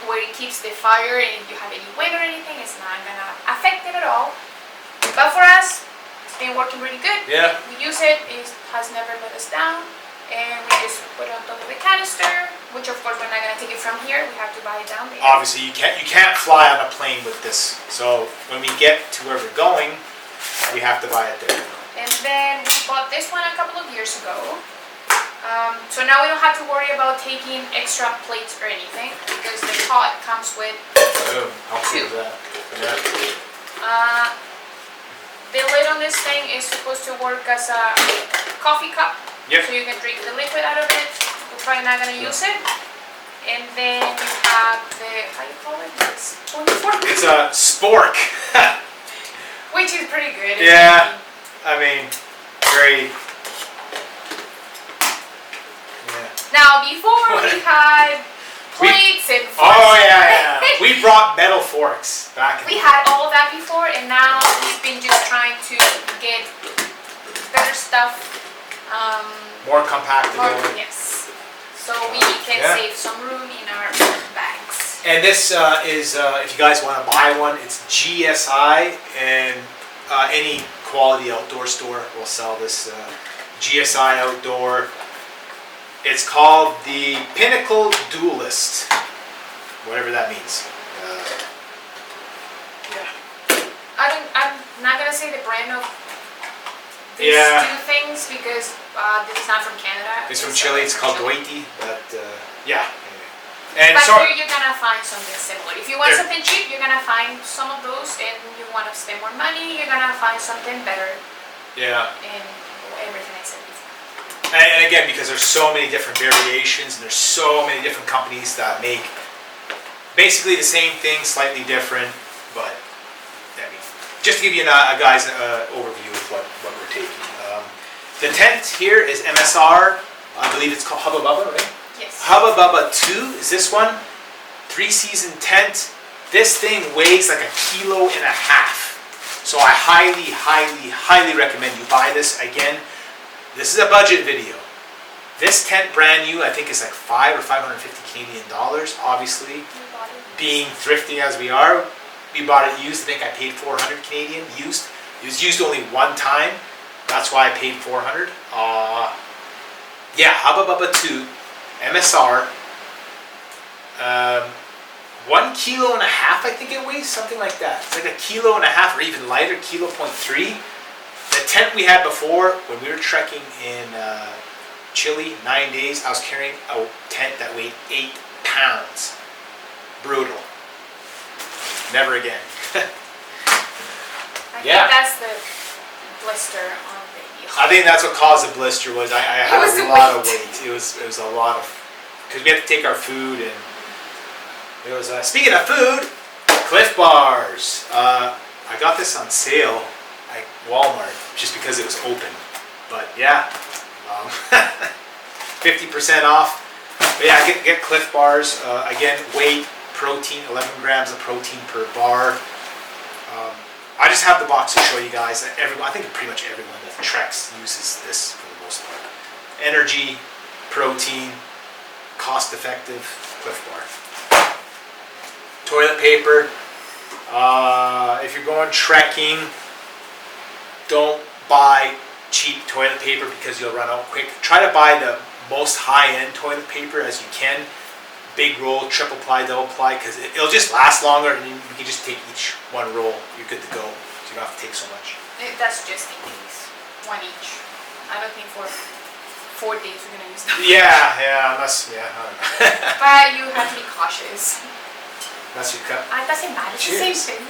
where it keeps the fire, and if you have any wind or anything, it's not gonna affect it at all. But for us, it's been working really good. Yeah. We use it. It has never let us down. And we just put it on top of the canister, which of course we're not gonna take it from here. We have to buy it down there. Obviously, you can't fly on a plane with this. So when we get to where we're going, we have to buy it there. And then we bought this one a couple of years ago. So now we don't have to worry about taking extra plates or anything because the pot comes with How cool is that? Yeah. The lid on this thing is supposed to work as a coffee cup. Yep. So you can drink the liquid out of it. We're probably not going to use it. And then you have the, how you call it? It's fork. It's a spork. Which is pretty good. Yeah. I mean, very. Yeah. Now before we had plates and forks. Oh yeah. We brought metal forks back in We the had all of that before, and now we've been just trying to get better stuff. More compactable. Yes. So we can Yeah. save some room in our bags. And this is, if you guys want to buy one, it's GSI, and any quality outdoor store will sell this GSI outdoor. It's called the Pinnacle Duelist, whatever that means. Yeah. I'm not gonna say the brand of these two things because this is not from Canada. It's from Chile. It's called Goiti, but yeah. And but so here you're gonna find something similar. If you want something cheap, you're gonna find some of those, and you want to spend more money, you're gonna find something better. Yeah. And everything I said before. And again, because there's so many different variations, and there's so many different companies that make basically the same thing, slightly different. But I mean, just to give you a guy's overview of what we're taking. The tent here is MSR. I believe it's called Hubba Bubba, right? Yes. Hubba Bubba 2 is this one. 3-season tent. This thing weighs like 1.5 kilos. So I highly, highly, highly recommend you buy this. Again, this is a budget video. This tent brand new, I think is like $500 or 550 Canadian dollars. Obviously, being thrifty as we are, we bought it used. I think I paid 400 Canadian used. It was used only one time. That's why I paid 400. Yeah, Hubba Bubba 2, MSR. 1.5 kilos, I think it weighs, something like that. It's like 1.5 kilos or even lighter, 1.3 kilos. The tent we had before, when we were trekking in Chile, 9 days, I was carrying a tent that weighed 8 pounds. Brutal. Never again. I think that's the blister on the heel. I think that's what caused the blister was I had a lot of weight. It was a lot of, because we had to take our food, and it was, speaking of food, Cliff Bars. I got this on sale at Walmart just because it was open. But yeah, 50% off. But yeah, get Cliff Bars. Again, weight, protein, 11 grams of protein per bar. I just have the box to show you guys. I think pretty much everyone that treks uses this for the most part. Energy, protein, cost-effective Cliff Bar. Toilet paper. If you're going trekking, don't buy cheap toilet paper because you'll run out quick. Try to buy the most high-end toilet paper as you can. Big roll, triple ply, double ply, because it'll just last longer, and you can just take each one roll. You're good to go. So you don't have to take so much. That's just in case. One each. I don't think for 4 days we're gonna use them. Yeah, unless, I don't know. But you have to be cautious. That's your cup. It doesn't matter. It's the same thing.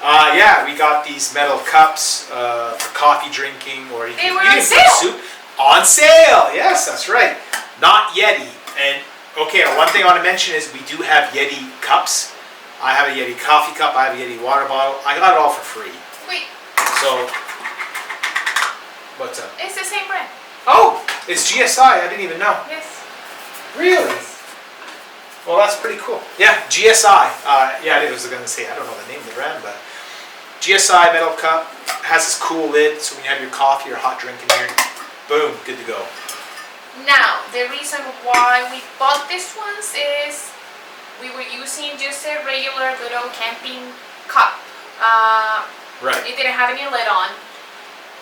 Yeah, we got these metal cups for coffee drinking, or you They can were you on can sale. put soup. On sale, yes, that's right. Not Yeti, and Okay, one thing I want to mention is we do have Yeti cups. I have a Yeti coffee cup, I have a Yeti water bottle. I got it all for free. Wait, So, what's up? it's the same brand. Oh, it's GSI, I didn't even know. Yes. Really? Well, that's pretty cool. Yeah, GSI. Yeah, I was going to say, I don't know the name of the brand, but GSI metal cup has this cool lid, so when you have your coffee or hot drink in here, boom, good to go. Now, the reason why we bought this ones is we were using just a regular little camping cup. Right. It didn't have any lid on.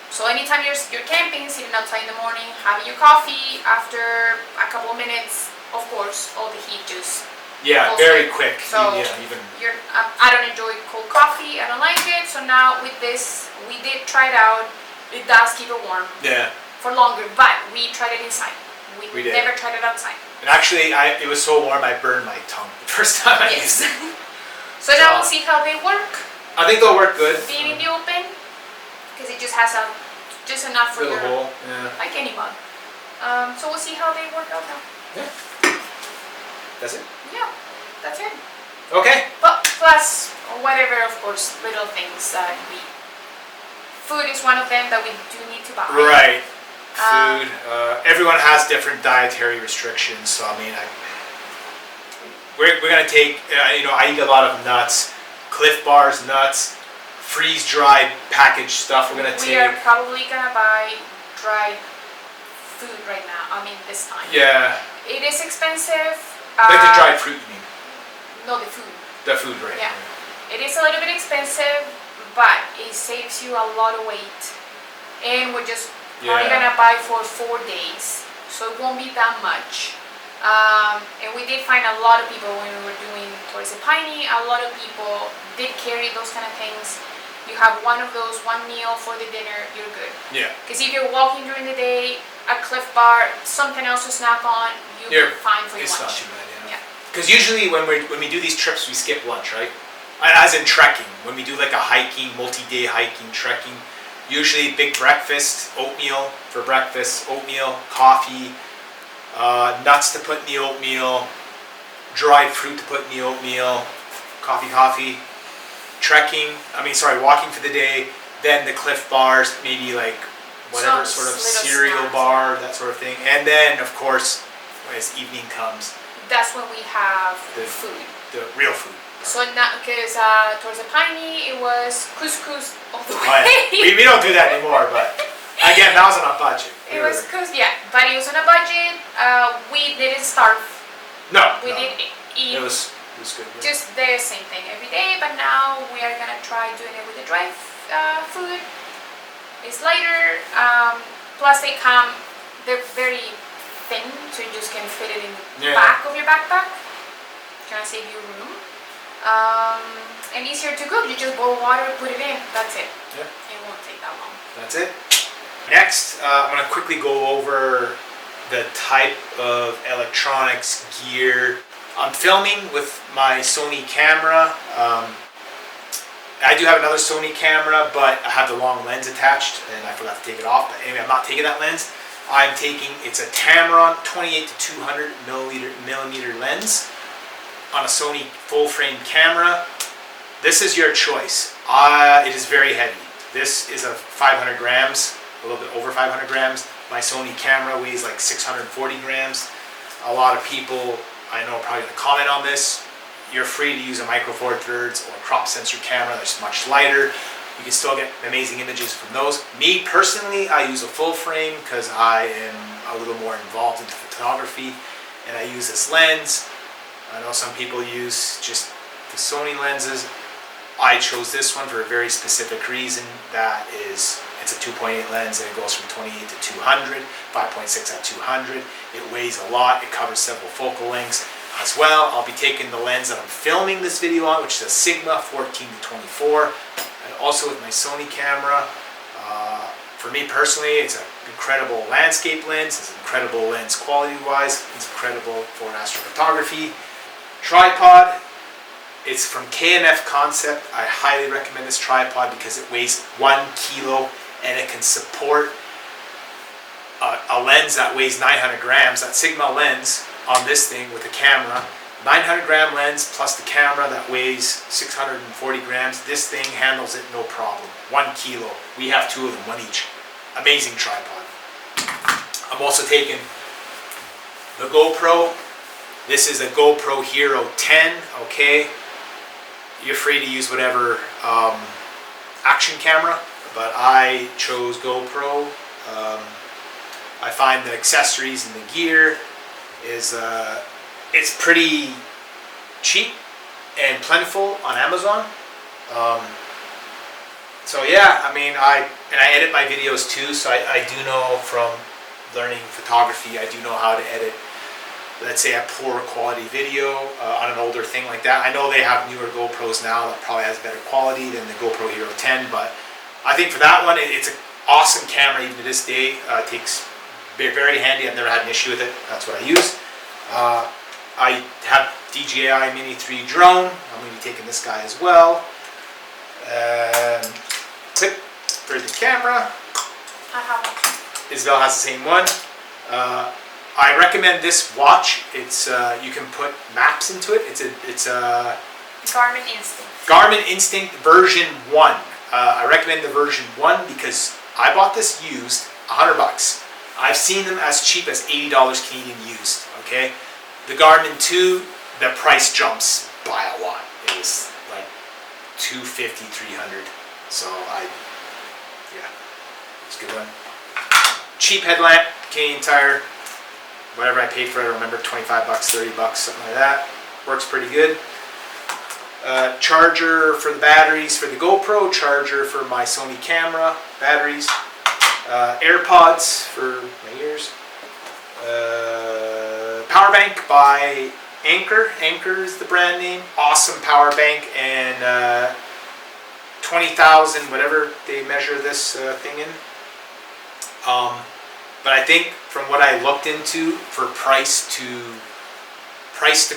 So anytime you're camping, sitting outside in the morning, having your coffee, after a couple of minutes, of course, all the heat just Yeah, goes very in. quick. So Yeah, even. I don't enjoy cold coffee. I don't like it. So now with this, we did try it out. It does keep it warm Yeah. for longer, but we tried it inside. We did. Never tried it outside. And actually, it was so warm I burned my tongue the first time I used Yes. it. So now we'll see how they work. I think they'll work good. Being in the open, because it just has just enough for Little your, hole. Yeah. like any mug. So we'll see how they work out now. Yeah. That's it. Yeah, that's it. Okay. But plus whatever, of course, little things that food is one of them that we do need to buy. Right. Food. Everyone has different dietary restrictions, so I mean, we're gonna take. I eat a lot of nuts, Cliff Bars, nuts, freeze dried packaged stuff. We're gonna We take. are probably gonna buy dried food right now. I mean, this time. Yeah. It is expensive. Like the dried fruit, you mean? No, the food. The food, right? Yeah. It is a little bit expensive, but it saves you a lot of weight. And we're just probably Yeah. gonna buy for 4 days, so it won't be that much. And we did find a lot of people when we were doing Towards the Piney, a lot of people did carry those kind of things. You have one of those, one meal for the dinner, you're good. Yeah. Because if you're walking during the day, a Cliff Bar, something else to snack on, you're fine for your It's lunch. not too bad, yeah. Yeah. Because usually when we do these trips, we skip lunch, right? As in trekking, when we do like a hiking, multi-day hiking, trekking, usually big breakfast, oatmeal for breakfast, oatmeal, coffee, nuts to put in the oatmeal, dried fruit to put in the oatmeal, coffee, walking for the day, then the Cliff Bars, maybe like whatever Some sort of little cereal snacks, bar, that sort of thing. And then, of course, as evening comes, That's when we have The- food. the real food. So now, because Towards the Piney, it was couscous all the Oh, yeah. way. we don't do that anymore, but again, that was on a budget. It was couscous, yeah, but it was on a budget. We didn't starve. No, We no. did eat It was good. Yeah. just the same thing every day, but now we are gonna try doing it with the dry food. It's lighter. Plus they're very thin, so you just can fit it in the Yeah. back of your backpack. Gonna save you room. And easier to cook. You just boil water, put it in. That's it. Yeah. It won't take that long. That's it. Next, I'm going to quickly go over the type of electronics gear. I'm filming with my Sony camera. I do have another Sony camera, but I have the long lens attached, and I forgot to take it off. But anyway, I'm not taking that lens. It's a Tamron 28 to 200 millimeter lens on a Sony full frame camera. This is your choice. It is very heavy. This is a 500 grams, a little bit over 500 grams. My Sony camera weighs like 640 grams. A lot of people I know are probably going to comment on this. You're free to use a micro four thirds or crop sensor camera that's much lighter. You can still get amazing images from those. Me personally, I use a full frame because I am a little more involved into photography, and I use this lens. I know some people use just the Sony lenses. I chose this one for a very specific reason. That is, it's a 2.8 lens and it goes from 28 to 200, 5.6 at 200. It weighs a lot. It covers several focal lengths as well. I'll be taking the lens that I'm filming this video on, which is a Sigma 14 to 24. And also with my Sony camera. For me personally, it's an incredible landscape lens. It's an incredible lens quality-wise. It's incredible for astrophotography. Tripod. It's from K&F Concept. I highly recommend this tripod because it weighs 1 kilo and it can support a lens that weighs 900 grams. That Sigma lens on this thing with a camera. 900 gram lens plus the camera that weighs 640 grams. This thing handles it no problem. 1 kilo. We have 2 of them, one each. Amazing tripod. I'm also taking the GoPro. This is a GoPro Hero 10, okay? You're free to use whatever action camera, but I chose GoPro. I find the accessories and the gear is it's pretty cheap and plentiful on Amazon. So yeah, I mean, I edit my videos too, so I do know from learning photography, I do know how to edit, let's say, a poor quality video on an older thing like that. I know they have newer GoPros now that probably has better quality than the GoPro Hero 10, but I think for that one, it's an awesome camera even to this day. It takes very handy. I've never had an issue with it. That's what I use. I have DJI Mini 3 drone. I'm going to be taking this guy as well. Clip for the camera. I have one. Isabel has the same one. I recommend this watch. It's you can put maps into it. It's a Garmin Instinct. Garmin Instinct version 1. I recommend the version 1 because I bought this used, $100. I've seen them as cheap as $80 Canadian used. Okay, the Garmin 2, the price jumps by a lot. It was like $250, $300. So yeah, it's a good one. Cheap headlamp, Canadian Tire. Whatever I paid for it, I remember $25, $30, something like that. Works pretty good. Charger for the batteries for the GoPro, charger for my Sony camera, batteries. AirPods for my ears. Power bank by Anker. Anker is the brand name. Awesome power bank, and 20,000, whatever they measure this thing in. But I think from what I looked into, for price to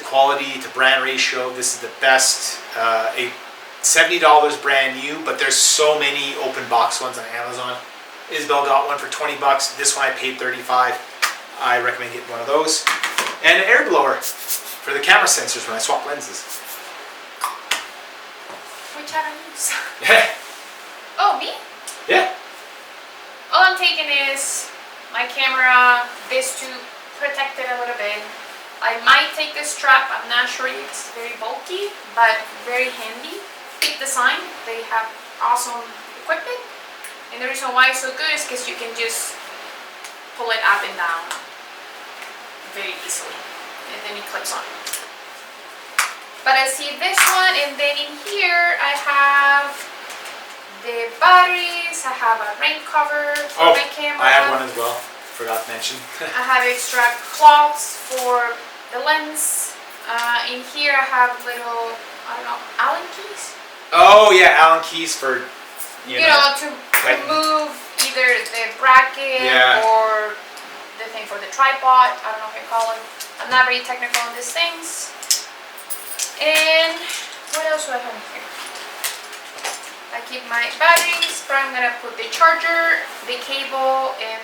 quality to brand ratio, this is the best. $70 brand new, but there's so many open box ones on Amazon. Isabel got one for $20. This one I paid $35. I recommend getting one of those. And an air blower for the camera sensors when I swap lenses. Which I don't use. Yeah. Oh, me? Yeah. All I'm taking is my camera, this to protect it a little bit. I might take this strap. I'm not sure. It's very bulky, but very handy. Thick design. They have awesome equipment. And the reason why it's so good is because you can just pull it up and down very easily. And then it clips on. But I see this one, and then in here I have the batteries. I have a rain cover for my camera. I have one as well. Forgot to mention. I have extra cloths for the lens. In here I have little, I don't know, Allen keys. Oh yeah, Allen keys for you know to remove either the bracket or the thing for the tripod. I don't know what you call it. I'm not very technical on these things. And what else do I have in here? I keep my batteries, but I'm gonna put the charger, the cable, and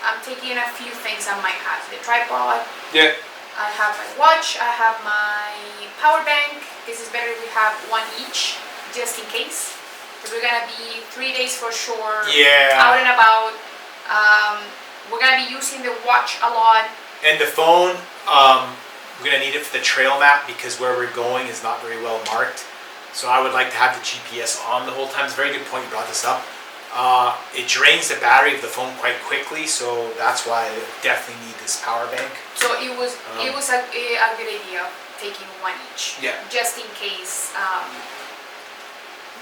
I'm taking a few things I might have. The tripod. Yeah. I have my watch. I have my power bank. This is better if we have one each, just in case. Because we're gonna be 3 days for sure. Yeah. Out and about. We're gonna be using the watch a lot. And the phone, we're gonna need it for the trail map because where we're going is not very well marked. So I would like to have the GPS on the whole time. It's a very good point you brought this up. It drains the battery of the phone quite quickly, so that's why I definitely need this power bank. So it was a good idea taking one each. Yeah. Just in case,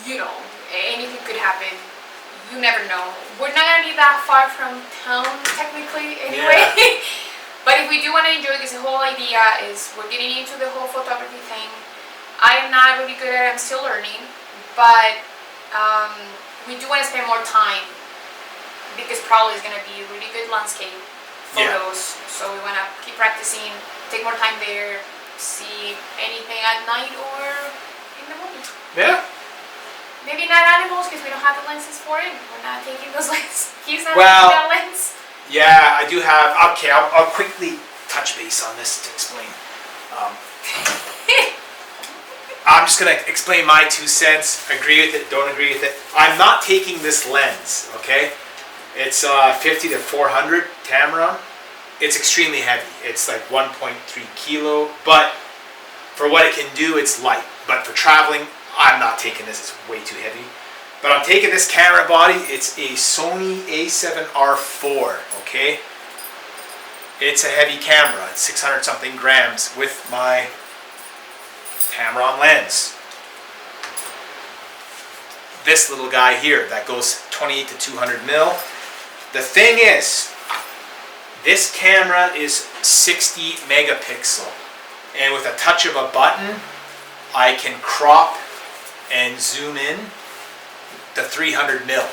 anything could happen. You never know. We're not gonna be that far from town technically anyway. Yeah. But if we do want to enjoy this, the whole idea is we're getting into the whole photography thing. I am not really good at it. I'm still learning, but we do want to spend more time because probably it's going to be really good landscape photos. Yeah. So we want to keep practicing, take more time there, see anything at night or in the morning. Yeah. Maybe not animals because we don't have the lenses for it. We're not taking those lenses. He's not taking that lens. Yeah, I do have. Okay, I'll quickly touch base on this to explain. I'm just gonna explain my 2 cents. Agree with it, don't agree with it. I'm not taking this lens, okay? It's 50 to 400 Tamron. It's extremely heavy. It's like 1.3 kilo, but for what it can do, it's light. But for traveling, I'm not taking this. It's way too heavy. But I'm taking this camera body. It's a Sony A7R4, okay? It's a heavy camera. It's 600 something grams with my Tamron lens. This little guy here that goes 28 to 200 mil. The thing is, this camera is 60 megapixel. And with a touch of a button, I can crop and zoom in to 300 mil.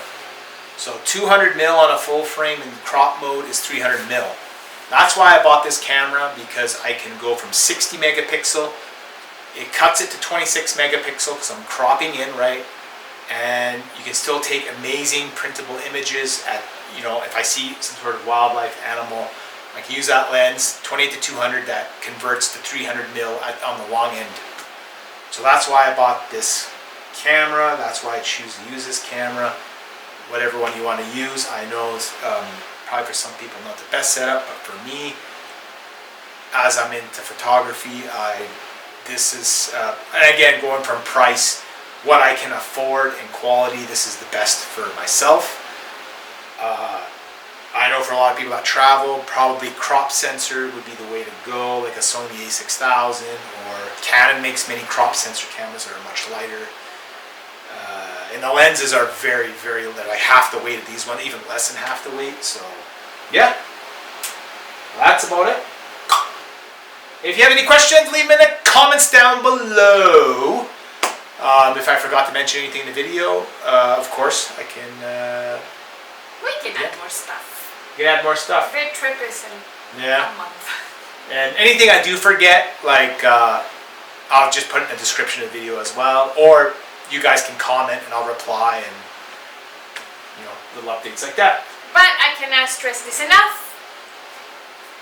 So 200 mil on a full frame in crop mode is 300 mil. That's why I bought this camera, because I can go from 60 megapixel, it cuts it to 26 megapixel because I'm cropping in, right? And you can still take amazing printable images at, you know, if I see some sort of wildlife animal, I can use that lens, 28 to 200, that converts to 300 mil on the long end. So that's why I bought this camera. That's why I choose to use this camera. Whatever one you want to use, I know is probably for some people not the best setup, but for me, as I'm into photography, this is, and again, going from price, what I can afford and quality, this is the best for myself. I know for a lot of people that travel, probably crop sensor would be the way to go, like a Sony a6000, or Canon makes many crop sensor cameras that are much lighter. And the lenses are very, very, like half the weight of these ones, even less than half the weight. So, yeah, that's about it. If you have any questions, leave them in the comments down below. If I forgot to mention anything in the video, of course, I can... we can add more stuff. You can add more stuff. The trip is in a month. And anything I do forget, like, I'll just put it in the description of the video as well. Or you guys can comment and I'll reply, and, you know, little updates like that. But I cannot stress this enough.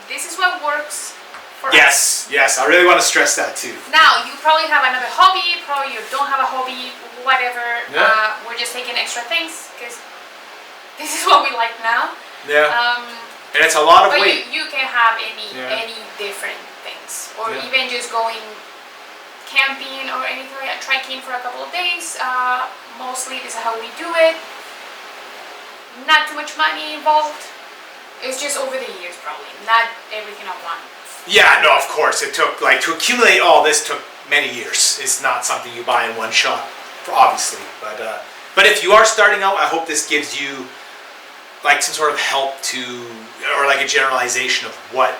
This is what works for us. Yes, I really want to stress that too. Now, you probably have another hobby, probably you don't have a hobby, whatever. Yeah. We're just taking extra things because this is what we like now. Yeah. And it's a lot of but weight. You can have any different things, or even just going camping or anything like that, trekking for a couple of days. Mostly this is how we do it. Not too much money involved. It's just over the years, probably. Not everything at once. Yeah, no, of course. It took, like, to accumulate all this took many years. It's not something you buy in one shot, obviously. But if you are starting out, I hope this gives you, like, some sort of help to, or like a generalization of what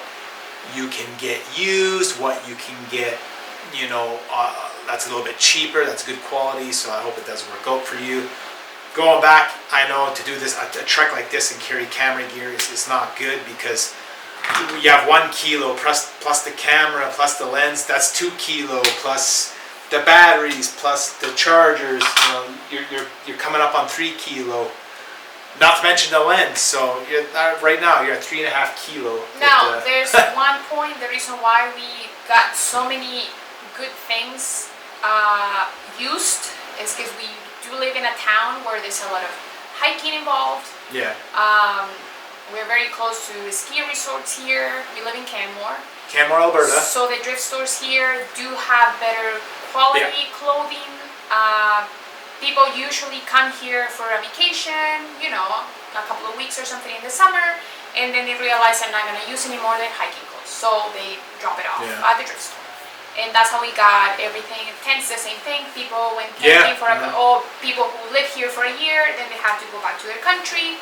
you can get used, what you can get, you know, that's a little bit cheaper, that's good quality. So I hope it does work out for you. Going back, I know to do this, a trek like this and carry camera gear is not good, because you have 1 kilo plus the camera plus the lens, that's 2 kilo plus the batteries plus the chargers. You know, you're coming up on 3 kilo. Not to mention the lens. So right now you're at 3.5 kilo. Now there's one point. The reason why we got so many good things used is because we do live in a town where there's a lot of hiking involved. Yeah. We're very close to ski resorts here. We live in Canmore. Canmore, Alberta. So the thrift stores here do have better quality clothing. People usually come here for a vacation, you know, a couple of weeks or something in the summer, and then they realize they're not going to use any more than hiking clothes. So they drop it off at the thrift store. And that's how we got everything. Tents, the same thing. People went camping for people who live here for a year, then they have to go back to their country.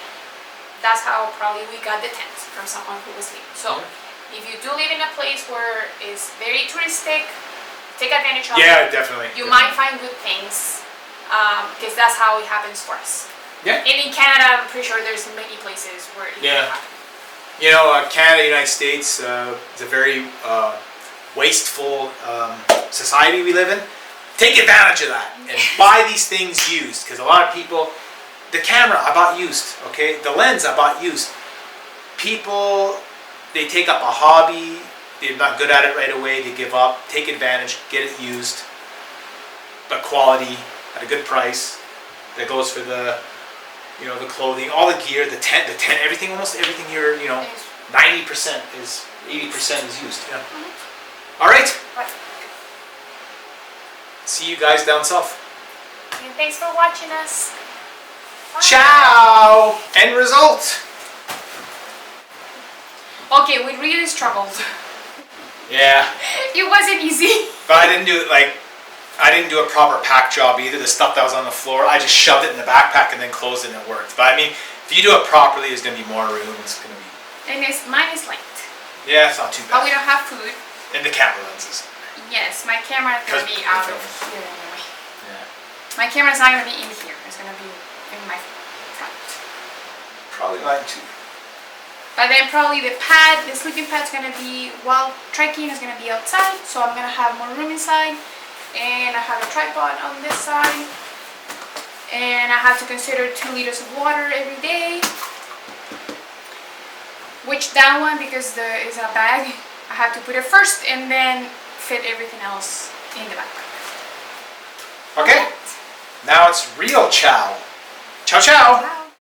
That's how probably we got the tent from someone who was leaving. So if you do live in a place where it's very touristic, take advantage of it. Yeah, definitely. You might find good things, because that's how it happens for us. Yeah. And in Canada, I'm pretty sure there's many places where it can happen. You know, Canada, United States, is a very wasteful society we live in. Take advantage of that and buy these things used, because a lot of people, the camera I bought used, okay, the lens I bought used. People they take up a hobby, they're not good at it right away, they give up, take advantage, get it used, but quality at a good price. That goes for the, you know, the clothing, all the gear, the tent, everything, almost everything here, you know, 90% is, 80% is used. Yeah. All right. See you guys down south. And thanks for watching us. Bye. Ciao! End result. Okay, we really struggled. Yeah. It wasn't easy. But I didn't do it like, I didn't do a proper pack job either. The stuff that was on the floor, I just shoved it in the backpack and then closed it and it worked. But I mean, if you do it properly, there's going to be more room. It's going to be... And mine is light. Yeah, it's not too But we bad. don't have food. And the camera lenses. Yes, my camera is going to be out of here anyway. Yeah. My camera's not going to be in here. It's going to be in my front. Probably mine too. But then probably the pad, the sleeping pad's going to be, while trekking, is going to be outside. So I'm going to have more room inside. And I have a tripod on this side. And I have to consider 2 liters of water every day. Which that one, because it's a bag, I have to put it first and then fit everything else in the backpack. Okay. Now it's real ciao. Ciao, ciao. Wow.